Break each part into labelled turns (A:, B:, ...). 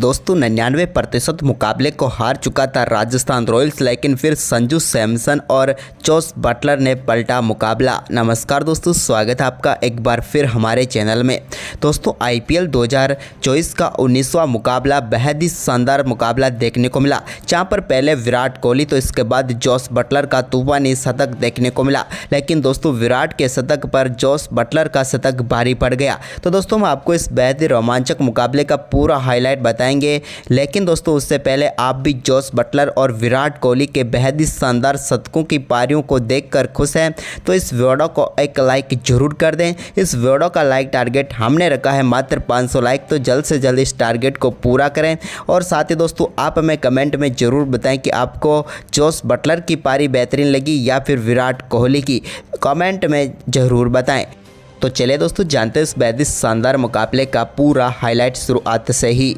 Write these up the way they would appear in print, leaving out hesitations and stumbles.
A: दोस्तों 99% मुकाबले को हार चुका था राजस्थान रॉयल्स, लेकिन फिर संजू सैमसन और जोस बटलर ने पलटा मुकाबला। नमस्कार दोस्तों, स्वागत है आपका एक बार फिर हमारे चैनल में। दोस्तों आईपीएल 2024 का 19वां मुकाबला बेहद ही शानदार मुकाबला देखने को मिला, जहां पर पहले विराट कोहली तो इसके बाद जोस बटलर का तूफानी शतक देखने को मिला। लेकिन दोस्तों विराट के शतक पर जोस बटलर का शतक भारी पड़ गया। तो दोस्तों मैं आपको इस बेहद ही रोमांचक मुकाबले का पूरा हाईलाइट बताएंगे, लेकिन दोस्तों उससे पहले आप भी जोस बटलर और विराट कोहली के बेहद ही शानदार शतकों की पारियों को देखकर खुश हैं तो इस वीडियो को एक लाइक जरूर कर दें। इस वीडियो का लाइक टारगेट हमने रखा है मात्र 500 लाइक, तो जल्द से जल्द इस टारगेट को पूरा करें। और साथ ही दोस्तों आप हमें कमेंट में ज़रूर बताएं कि आपको जोस बटलर की पारी बेहतरीन लगी या फिर विराट कोहली की, कमेंट में ज़रूर बताएं। तो चलिए दोस्तों जानते हैं इस बेहद ही शानदार मुकाबले का पूरा हाईलाइट शुरुआत से ही।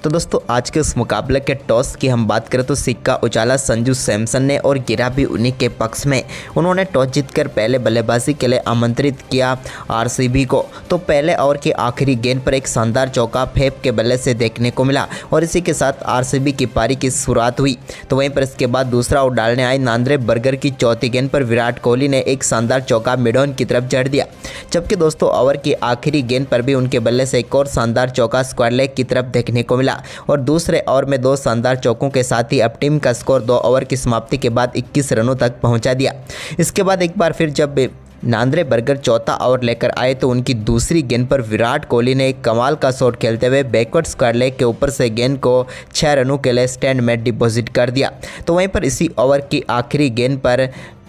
A: तो दोस्तों आज के उस मुकाबले के टॉस की हम बात करें तो सिक्का उछाला संजू सैमसन ने और गिरा भी उन्हीं के पक्ष में। उन्होंने टॉस जीतकर पहले बल्लेबाजी के लिए आमंत्रित किया आरसीबी को। तो पहले ओवर की आखिरी गेंद पर एक शानदार चौका फेफ के बल्ले से देखने को मिला और इसी के साथ आरसीबी की पारी की शुरुआत हुई। तो वहीं पर इसके बाद दूसरा ओवर डालने आए नांद्रे बर्गर की चौथी गेंद पर विराट कोहली ने एक शानदार चौका मिडॉन की तरफ जड़ दिया, जबकि दोस्तों ओवर की आखिरी गेंद पर भी उनके बल्ले से एक और शानदार चौका स्क्वायर लेग की तरफ देखने को मिला। और दूसरे ओवर में दो शानदार चौकों के साथ ही अब टीम का स्कोर 2 ओवर की समाप्ति के बाद 21 रनों तक पहुंचा दिया। इसके बाद एक बार फिर जब नांद्रे बर्गर चौथा ओवर लेकर आए तो उनकी दूसरी गेंद पर विराट कोहली ने एक कमाल का शॉट खेलते हुए बैकवर्ड स्क्वायर लेग के ऊपर से गेंद को 6 रनों के लिए स्टैंड में डिपॉजिट कर दिया। तो वहीं पर इसी ओवर की आखिरी गेंद पर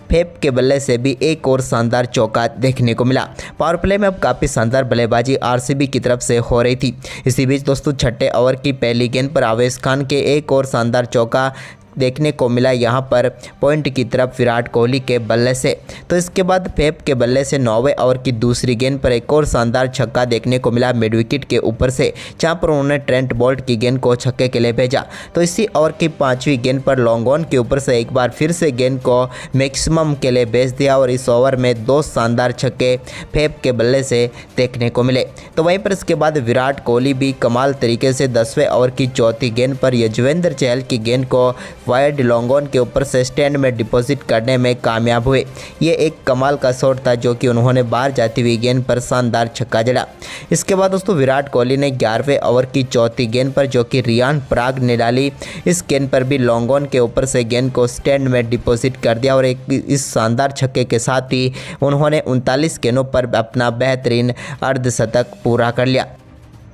A: फेफ के बल्ले से भी एक और शानदार चौका देखने को मिला। पावर प्ले में अब काफ़ी शानदार बल्लेबाजी आरसीबी की तरफ से हो रही थी। इसी बीच दोस्तों छठे ओवर की पहली गेंद पर आवेश खान के एक और शानदार चौका देखने को मिला, यहाँ पर पॉइंट की तरफ विराट कोहली के बल्ले से। तो इसके बाद फेफ के बल्ले से 9वें ओवर की दूसरी गेंद पर एक और शानदार छक्का देखने को मिला मिड विकेट के ऊपर से, जहाँ पर उन्होंने ट्रेंट बोल्ट की गेंद को छक्के के लिए भेजा। तो इसी ओवर की 5वीं गेंद पर लॉन्ग ऑन के ऊपर से एक बार फिर से गेंद को मैक्सिमम के लिए भेज दिया और इस ओवर में 2 शानदार छक्के फेफ के बल्ले से देखने को मिले। तो वहीं पर इसके बाद विराट कोहली भी कमाल तरीके से 10वें ओवर की चौथी गेंद पर यजुवेंद्र चहल की गेंद को वाइड लॉन्ग ऑन के ऊपर से स्टैंड में डिपॉजिट करने में कामयाब हुए। ये एक कमाल का शॉट था जो कि उन्होंने बाहर जाती हुई गेंद पर शानदार छक्का जड़ा। इसके बाद दोस्तों विराट कोहली ने 11वें ओवर की चौथी गेंद पर जो कि रियान पराग ने डाली, इस गेंद पर भी लॉन्ग ऑन के ऊपर से गेंद को स्टैंड में डिपॉजिट कर दिया और इस शानदार छक्के के साथ ही उन्होंने 39 गेंदों पर अपना बेहतरीन अर्धशतक पूरा कर लिया।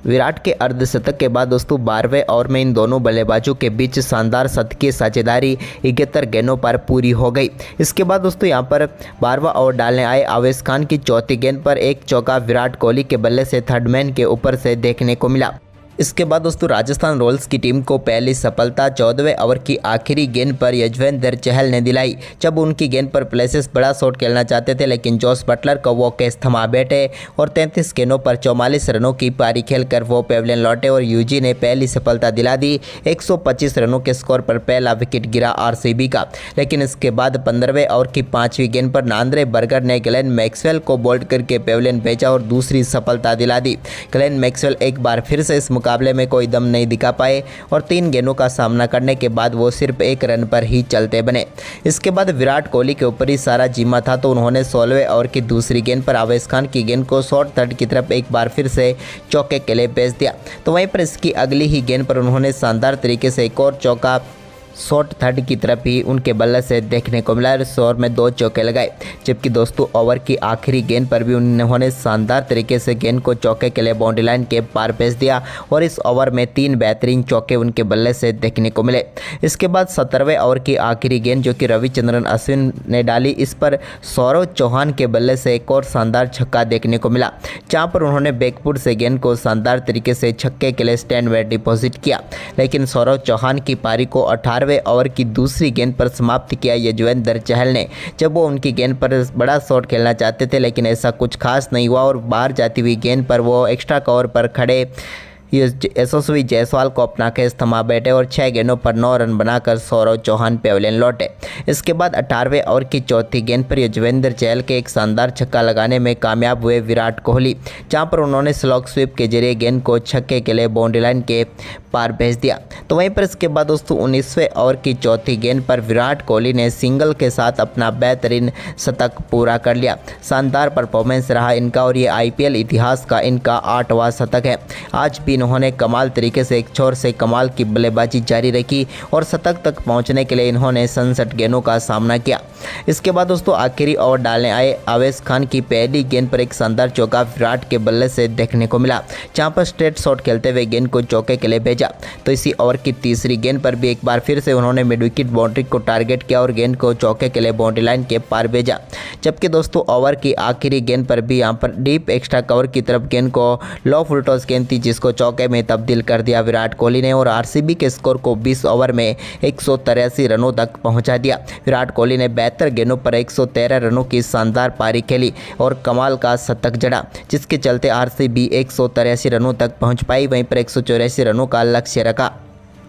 A: विराट के अर्धशतक के बाद दोस्तों 12वें ओवर में इन दोनों बल्लेबाजों के बीच शानदार शतकीय साझेदारी 71 गेंदों पर पूरी हो गई। इसके बाद दोस्तों यहां पर 12वां ओवर डालने आए आवेश खान की चौथी गेंद पर एक चौका विराट कोहली के बल्ले से थर्ड मैन के ऊपर से देखने को मिला। इसके बाद दोस्तों राजस्थान रॉयल्स की टीम को पहली सफलता 14वें ओवर की आखिरी गेंद पर यजुवेंद्र चहल ने दिलाई, जब उनकी गेंद पर प्लेसेस बड़ा शॉट खेलना चाहते थे, लेकिन जोस बटलर को वो कैच थमा बैठे और 33 गेंदों पर 44 रनों की पारी खेलकर वो पेविलियन लौटे और यूजी ने पहली सफलता दिला दी। 125 रनों के स्कोर पर पहला विकेट गिरा आरसीबी का। लेकिन इसके बाद 15वें ओवर की 5वीं गेंद पर नांद्रे बर्गर ने ग्लेन मैक्सवेल को बोल्ड करके पेविलियन भेजा और दूसरी सफलता दिला दी। ग्लेन मैक्सवेल एक बार फिर से इस मुकाबले में कोई दम नहीं दिखा पाए और 3 गेंदों का सामना करने के बाद वो सिर्फ 1 रन पर ही चलते बने। इसके बाद विराट कोहली के ऊपर ही सारा जिम्मा था, तो उन्होंने 16वें ओवर की दूसरी गेंद पर आवेश खान की गेंद को शॉर्ट थर्ड की तरफ एक बार फिर से चौके के लिए भेज दिया। तो वहीं पर इसकी अगली ही गेंद पर उन्होंने शानदार तरीके से एक और चौका शॉर्ट थर्ड की तरफ ही उनके बल्ले से देखने को मिला। इस ओवर में 2 चौके लगाए, जबकि दोस्तों ओवर की आखिरी गेंद पर भी उन्होंने शानदार तरीके से गेंद को चौके के लिए बाउंड्री लाइन के पार भेज दिया और इस ओवर में 3 बेहतरीन चौके उनके बल्ले से देखने को मिले। इसके बाद 17वें ओवर की आखिरी गेंद जो कि रविचंद्रन अश्विन ने डाली, इस पर सौरव चौहान के बल्ले से एक और शानदार छक्का देखने को मिला, जहाँ पर उन्होंने बैकफुट से गेंद को शानदार तरीके से छक्के के लिए स्टैंड में डिपॉजिट किया। लेकिन सौरव चौहान की पारी को 18वें ओवर की दूसरी गेंद पर समाप्त किया यजुवेंद्र चहल ने, जब वो उनकी गेंद पर बड़ा शॉट खेलना चाहते थे, लेकिन ऐसा कुछ खास नहीं हुआ और बाहर जाती हुई गेंद पर वो एक्स्ट्रा कवर पर खड़े यशस्वी जायसवाल को अपना खेस थमा बैठे और 6 गेंदों पर 9 रन बनाकर सौरव चौहान पेविलियन लौटे। इसके बाद 18वें ओवर की चौथी गेंद पर युजवेंद्र चहल के एक शानदार छक्का लगाने में कामयाब हुए विराट कोहली, जहां पर उन्होंने स्लॉग स्वीप के जरिए गेंद को छक्के के लिए बाउंड्री लाइन के पार भेज दिया। तो वहीं पर इसके बाद दोस्तों 19वें ओवर की चौथी गेंद पर विराट कोहली ने सिंगल के साथ अपना बेहतरीन शतक पूरा कर लिया। शानदार परफॉर्मेंस रहा इनका और ये IPL इतिहास का इनका 8वां शतक है। आज भी इन्होंने कमाल तरीके से एक छोर से कमाल की बल्लेबाजी जारी रखी और शतक तक पहुंचने के लिए इन्होंने 67 गेंदों का सामना किया। इसके बाद दोस्तों आखिरी ओवर डालने आए आवेश खान की पहली गेंद पर एक शानदार चौका विराट के बल्ले से देखने को मिला, जहां पर स्ट्रेट शॉट खेलते हुए गेंद को चौके के लिए भेजा। तो इसी ओवर की तीसरी गेंद पर भी एक बार फिर से उन्होंने मिड विकेट बाउंड्री को टारगेट किया और गेंद को चौके के लिए बाउंड्री लाइन के पार भेजा। जबकि दोस्तों ओवर की आखिरी गेंद पर भी यहां पर डीप एक्स्ट्रा कवर की तरफ गेंद को लो फुल टॉस गेंद थी, जिसको चौके में तब्दील कर दिया विराट कोहली ने और RCB के स्कोर को 20 ओवर में 183 रनों तक पहुंचा दिया। विराट कोहली ने 72 गेंदों पर 113 रनों की शानदार पारी खेली और कमाल का शतक जड़ा, जिसके चलते RCB 183 रनों तक पहुंच पाई। वहीं पर 184 रनों का लक्ष्य रखा।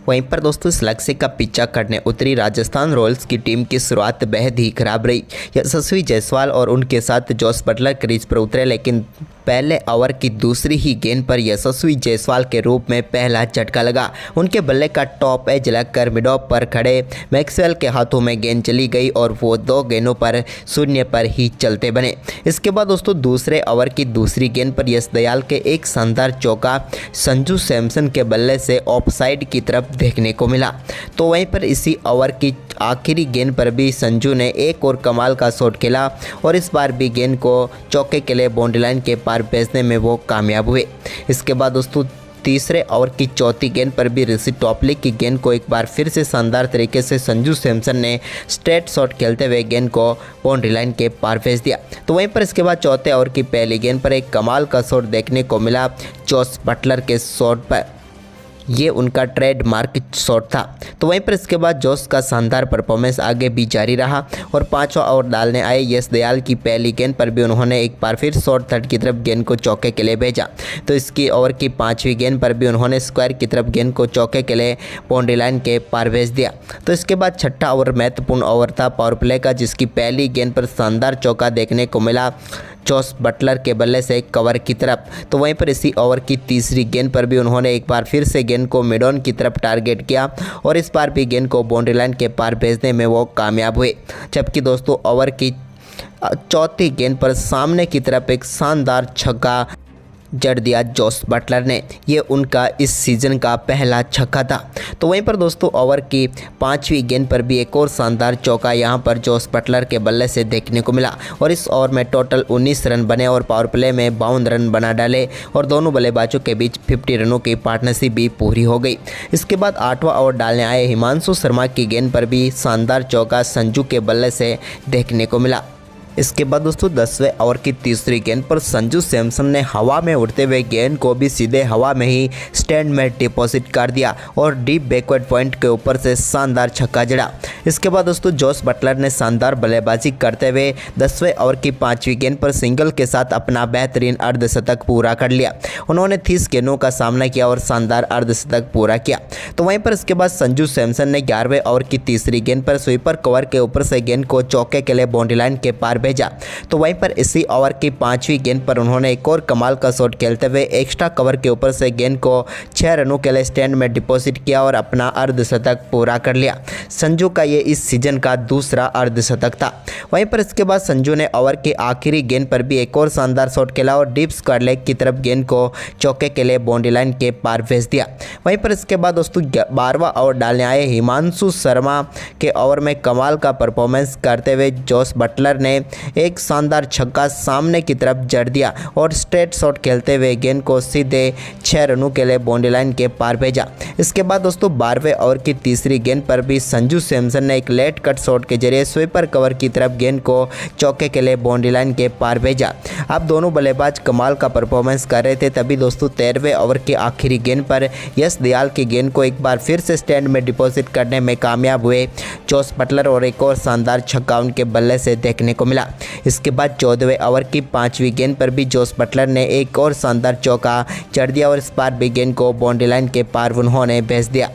A: वहीं पर दोस्तों इस लक्ष्य का पीछा करने उतरी राजस्थान रॉयल्स की टीम की शुरुआत बेहद ही खराब रही। यशस्वी जायसवाल और उनके साथ जोस बटलर क्रीज पर उतरे, लेकिन पहले ओवर की दूसरी ही गेंद पर यशस्वी जायसवाल के रूप में पहला झटका लगा। उनके बल्ले का टॉप एज लगकर मिड ऑफ पर खड़े मैक्सवेल के हाथों में गेंद चली गई और वो 2 गेंदों पर 0 पर ही चलते बने। इसके बाद दोस्तों दूसरे ओवर की दूसरी गेंद पर यश दयाल के एक शानदार चौका संजू सैमसन के बल्ले से ऑफसाइड की तरफ देखने को मिला। तो वहीं पर इसी ओवर की आखिरी गेंद पर भी संजू ने एक और कमाल का शॉट खेला और इस बार भी गेंद को चौके के लिए बाउंड्री लाइन के पार भेजने में वो कामयाब हुए। इसके बाद दोस्तों तीसरे ओवर की चौथी गेंद पर भी ऋषि टॉपली की गेंद को एक बार फिर से शानदार तरीके से संजू सैमसन ने स्ट्रेट शॉट खेलते हुए गेंद को बाउंड्री लाइन के पार भेज दिया। तो वहीं पर इसके बाद चौथे ओवर की पहली गेंद पर एक कमाल का शॉट देखने को मिला जोस बटलर के शॉट पर, ये उनका ट्रेडमार्क शॉट था। तो वहीं पर इसके बाद जोस का शानदार परफॉर्मेंस आगे भी जारी रहा और 5वां ओवर डालने आए यश दयाल की पहली गेंद पर भी उन्होंने एक बार फिर शॉर्ट थर्ड की तरफ गेंद को चौके के लिए भेजा। तो इसकी ओवर की 5वीं गेंद पर भी उन्होंने स्क्वायर की तरफ गेंद को चौके के लिए बाउंड्री लाइन के पार भेज दिया। तो इसके बाद 6ठा ओवर महत्वपूर्ण ओवर था पावर प्ले का, जिसकी पहली गेंद पर शानदार चौका देखने को मिला जोस बटलर के बल्ले से कवर की तरफ। तो वहीं पर इसी ओवर की तीसरी गेंद पर भी उन्होंने एक बार फिर से गेंद को मिड ऑन की तरफ टारगेट किया और इस बार भी गेंद को बाउंड्री लाइन के पार भेजने में वो कामयाब हुए। जबकि दोस्तों ओवर की चौथी गेंद पर सामने की तरफ एक शानदार छक्का जड़ दिया जोस बटलर ने, ये उनका इस सीज़न का पहला छक्का था। तो वहीं पर दोस्तों ओवर की 5वीं गेंद पर भी एक और शानदार चौका यहां पर जोस बटलर के बल्ले से देखने को मिला और इस ओवर में टोटल 19 रन बने और पावर प्ले में 52 रन बना डाले और दोनों बल्लेबाजों के बीच 50 रनों की पार्टनरशिप भी पूरी हो गई। इसके बाद 8वां ओवर डालने आए हिमांशु शर्मा की गेंद पर भी शानदार चौका संजू के बल्ले से देखने को मिला। इसके बाद दोस्तों 10वें ओवर की तीसरी गेंद पर संजू सैमसन ने हवा में उड़ते हुए गेंद को भी सीधे हवा में ही स्टैंड में डिपॉजिट कर दिया और डीप बैकवर्ड पॉइंट के ऊपर से शानदार छक्का जड़ा। इसके बाद दोस्तों जोस बटलर ने शानदार बल्लेबाजी करते हुए 10वें ओवर की 5वीं गेंद पर सिंगल के साथ अपना बेहतरीन अर्धशतक पूरा कर लिया। उन्होंने 30 गेंदों का सामना किया और शानदार अर्धशतक पूरा किया। तो वहीं पर इसके बाद संजू सैमसन ने 11वें ओवर की तीसरी गेंद पर स्वीपर कवर के ऊपर से गेंद को चौके के लिए बाउंड्री लाइन के पार भेजा। तो वहीं पर इसी ओवर की 5वीं गेंद पर उन्होंने एक और कमाल का शॉट खेलते हुए एक्स्ट्रा कवर के ऊपर से गेंद को 6 रनों के लिए स्टैंड में डिपॉजिट किया और अपना अर्धशतक पूरा कर लिया। संजू का ये इस सीजन का दूसरा अर्धशतक था। वहीं पर इसके बाद संजू ने ओवर की आखिरी गेंद पर भी एक और शानदार शॉट खेला और डीप स्क्वायर लेग की तरफ गेंद को चौके के लिए बाउंड्री लाइन के पार भेज दिया। वहीं पर इसके बाद दोस्तों 12वां ओवर डालने आए हिमांशु शर्मा के ओवर में कमाल का परफॉर्मेंस करते हुए जोस बटलर ने एक शानदार छक्का सामने की तरफ जड़ दिया और स्ट्रेट शॉट खेलते हुए गेंद को सीधे 6 रनों के लिए बाउंड्री लाइन के पार भेजा। इसके बाद दोस्तों 12वें ओवर की तीसरी गेंद पर भी संजू सैमसन ने एक लेट कट शॉट के जरिए स्वीपर कवर की तरफ गेंद को चौके के लिए बाउंड्री लाइन के पार भेजा। अब दोनों बल्लेबाज कमाल का परफॉर्मेंस कर रहे थे, तभी दोस्तों 13वें ओवर की आखिरी गेंद पर यश दयाल की गेंद को एक बार फिर से स्टैंड में डिपॉजिट करने में कामयाब हुए जोस बटलर और एक और शानदार छक्का उनके बल्ले से देखने को मिला। करा। इसके बाद 14वें ओवर की 5वीं गेंद पर भी जोस बटलर ने एक और शानदार चौका जड़ दिया और इस बार भी गेंद को बाउंड्री लाइन के पार उन्होंने भेज दिया।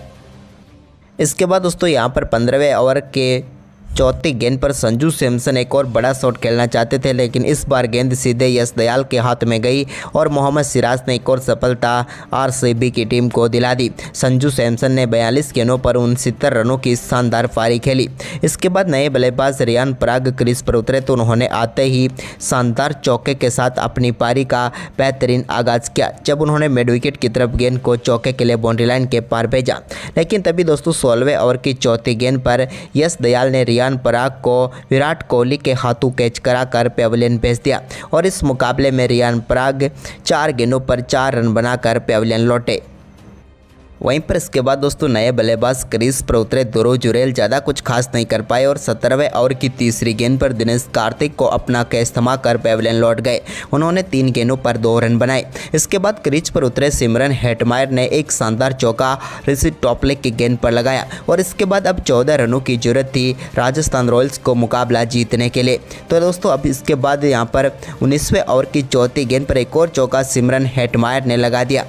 A: इसके बाद दोस्तों यहाँ पर 15वें ओवर के चौथी गेंद पर संजू सैमसन एक और बड़ा शॉट खेलना चाहते थे, लेकिन इस बार गेंद सीधे यश दयाल के हाथ में गई और मोहम्मद सिराज ने एक और सफलता आरसीबी की टीम को दिला दी। संजू सैमसन ने 42 गेंदों पर 69 रनों की शानदार पारी खेली। इसके बाद नए बल्लेबाज रियान पराग क्रीज पर उतरे तो उन्होंने आते ही शानदार चौके के साथ अपनी पारी का बेहतरीन आगाज किया, जब उन्होंने मिड विकेट की तरफ गेंद को चौके के लिए बाउंड्री लाइन के पार भेजा। लेकिन तभी दोस्तों 16वें ओवर की चौथी गेंद पर यश दयाल ने रियान पराग को विराट कोहली के हाथों कैच कराकर पेविलियन भेज दिया और इस मुकाबले में रियान पराग 4 गेंदों पर 4 रन बनाकर पेविलियन लौटे। वहीं पर इसके बाद दोस्तों नए बल्लेबाज क्रीज पर उतरे ध्रुव जुरैल ज़्यादा कुछ खास नहीं कर पाए और 17वें ओवर की तीसरी गेंद पर दिनेश कार्तिक को अपना कैच थमा कर पेविलियन लौट गए। उन्होंने 3 गेंदों पर 2 रन बनाए। इसके बाद क्रीज पर उतरे सिमरन हेटमायर ने एक शानदार चौका ऋषि टॉपले की गेंद पर लगाया और इसके बाद अब 14 रनों की जरूरत थी राजस्थान रॉयल्स को मुकाबला जीतने के लिए। तो दोस्तों अब इसके बाद यहाँ पर 19वें ओवर की चौथी गेंद पर एक और चौका सिमरन हेटमायर ने लगा दिया।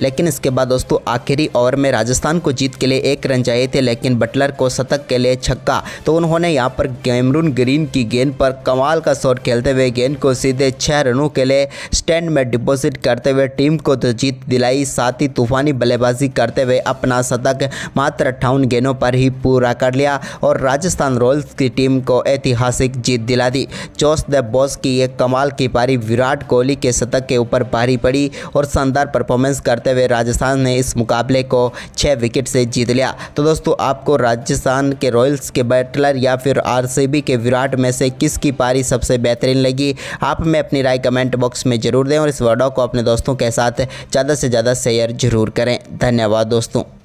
A: लेकिन इसके बाद दोस्तों आखिरी ओवर में राजस्थान को जीत के लिए 1 रन चाहिए थे, लेकिन बटलर को शतक के लिए छक्का, तो उन्होंने यहां पर कैमरून ग्रीन की गेंद पर कमाल का शॉट खेलते हुए गेंद को सीधे 6 रनों के लिए स्टैंड में डिपॉजिट करते हुए टीम को तो जीत दिलाई, साथ ही तूफानी बल्लेबाजी करते हुए अपना शतक मात्र 58 गेंदों पर ही पूरा कर लिया और राजस्थान रॉयल्स की टीम को ऐतिहासिक जीत दिला दी। जोस द बॉस की एक कमाल की पारी विराट कोहली के शतक के ऊपर भारी पड़ी और शानदार परफॉर्मेंस करते हुए राजस्थान ने इस मुकाबले को 6 विकेट से जीत लिया। तो दोस्तों आपको राजस्थान के रॉयल्स के बटलर या फिर आरसीबी के विराट में से किसकी पारी सबसे बेहतरीन लगी, आप में अपनी राय कमेंट बॉक्स में जरूर दें और इस वीडियो को अपने दोस्तों के साथ ज़्यादा से ज़्यादा शेयर जरूर करें। धन्यवाद दोस्तों।